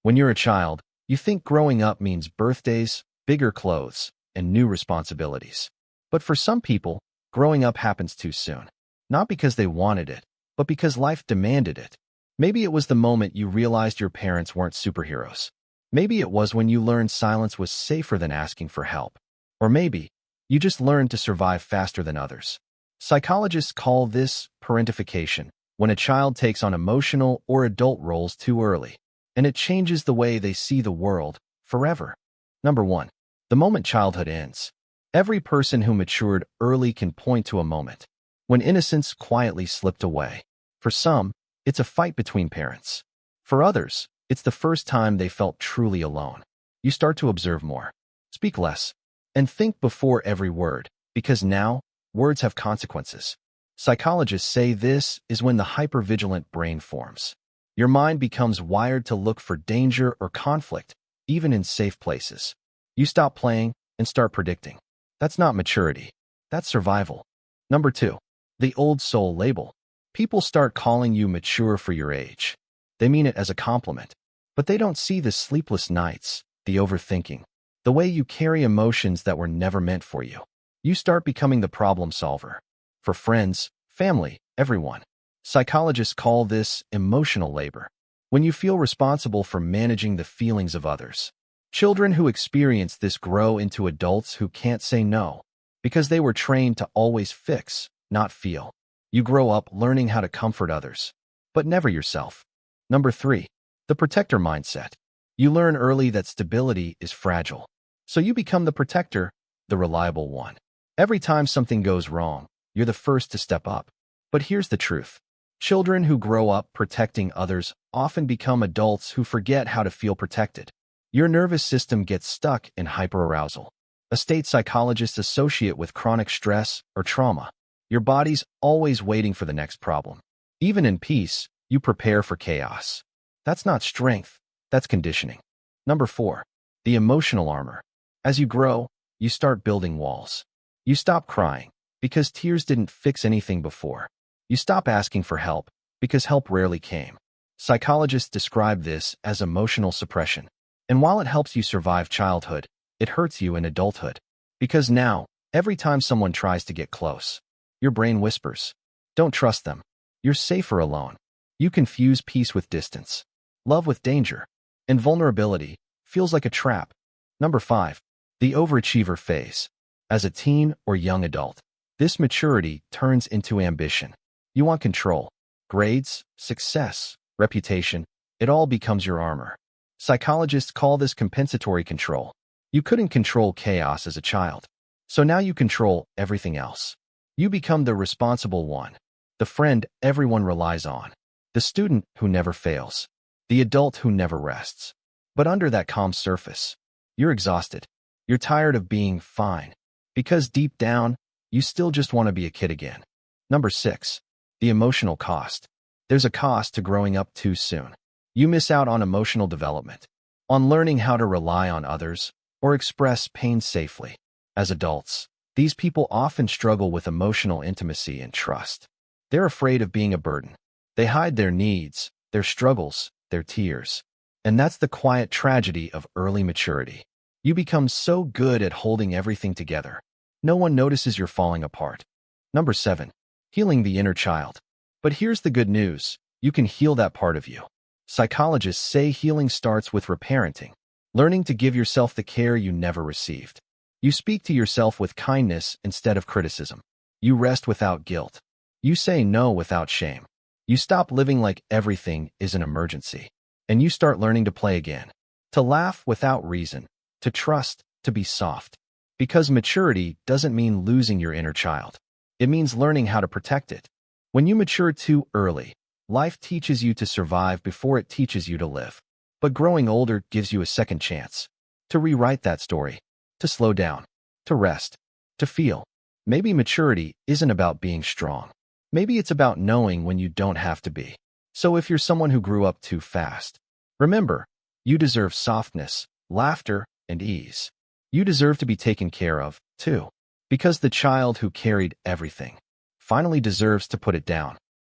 When you're a child, you think growing up means birthdays, bigger clothes, and new responsibilities. But for some people, growing up happens too soon. Not because they wanted it, but because life demanded it. Maybe it was the moment you realized your parents weren't superheroes. Maybe it was when you learned silence was safer than asking for help. Or maybe you just learned to survive faster than others. Psychologists call this parentification, when a child takes on emotional or adult roles too early, and it changes the way they see the world forever. Number 1. The moment childhood ends. Every person who matured early can point to a moment when innocence quietly slipped away. For some, it's a fight between parents. For others, it's the first time they felt truly alone. You start to observe more, speak less, and think before every word, because now, words have consequences. Psychologists say this is when the hypervigilant brain forms. Your mind becomes wired to look for danger or conflict, even in safe places. You stop playing and start predicting. That's not maturity. That's survival. Number 2. The old soul label. People start calling you mature for your age. They mean it as a compliment, but they don't see the sleepless nights, the overthinking, the way you carry emotions that were never meant for you. You start becoming the problem solver. For friends, family, everyone. Psychologists call this emotional labor, when you feel responsible for managing the feelings of others. Children who experience this grow into adults who can't say no, because they were trained to always fix, not feel. You grow up learning how to comfort others, but never yourself. Number 3. The protector mindset. You learn early that stability is fragile, so you become the protector, the reliable one. Every time something goes wrong, you're the first to step up. But here's the truth. Children who grow up protecting others often become adults who forget how to feel protected. Your nervous system gets stuck in hyperarousal, a state psychologists associate with chronic stress or trauma. Your body's always waiting for the next problem. Even in peace, you prepare for chaos. That's not strength, that's conditioning. Number 4. The emotional armor. As you grow, you start building walls. You stop crying, because tears didn't fix anything before. You stop asking for help, because help rarely came. Psychologists describe this as emotional suppression. And while it helps you survive childhood, it hurts you in adulthood. Because now, every time someone tries to get close, your brain whispers, don't trust them. You're safer alone. You confuse peace with distance, love with danger, and vulnerability feels like a trap. Number 5. The overachiever phase. As a teen or young adult, this maturity turns into ambition. You want control. Grades, success, reputation, it all becomes your armor. Psychologists call this compensatory control. You couldn't control chaos as a child, so now you control everything else. You become the responsible one, the friend everyone relies on, the student who never fails, the adult who never rests. But under that calm surface, you're exhausted. You're tired of being fine, because deep down, you still just want to be a kid again. Number 6. The emotional cost. There's a cost to growing up too soon. You miss out on emotional development, on learning how to rely on others or express pain safely. As adults, these people often struggle with emotional intimacy and trust. They're afraid of being a burden. They hide their needs, their struggles, their tears. And that's the quiet tragedy of early maturity. You become so good at holding everything together, no one notices you're falling apart. Number 7. Healing the inner child. But here's the good news. You can heal that part of you. Psychologists say healing starts with reparenting, learning to give yourself the care you never received. You speak to yourself with kindness instead of criticism. You rest without guilt. You say no without shame. You stop living like everything is an emergency. And you start learning to play again, to laugh without reason, to trust, to be soft. Because maturity doesn't mean losing your inner child. It means learning how to protect it. When you mature too early, life teaches you to survive before it teaches you to live. But growing older gives you a second chance to rewrite that story, to slow down, to rest, to feel. Maybe maturity isn't about being strong. Maybe it's about knowing when you don't have to be. So if you're someone who grew up too fast, remember, you deserve softness, laughter, and ease. You deserve to be taken care of, too. Because the child who carried everything finally deserves to put it down.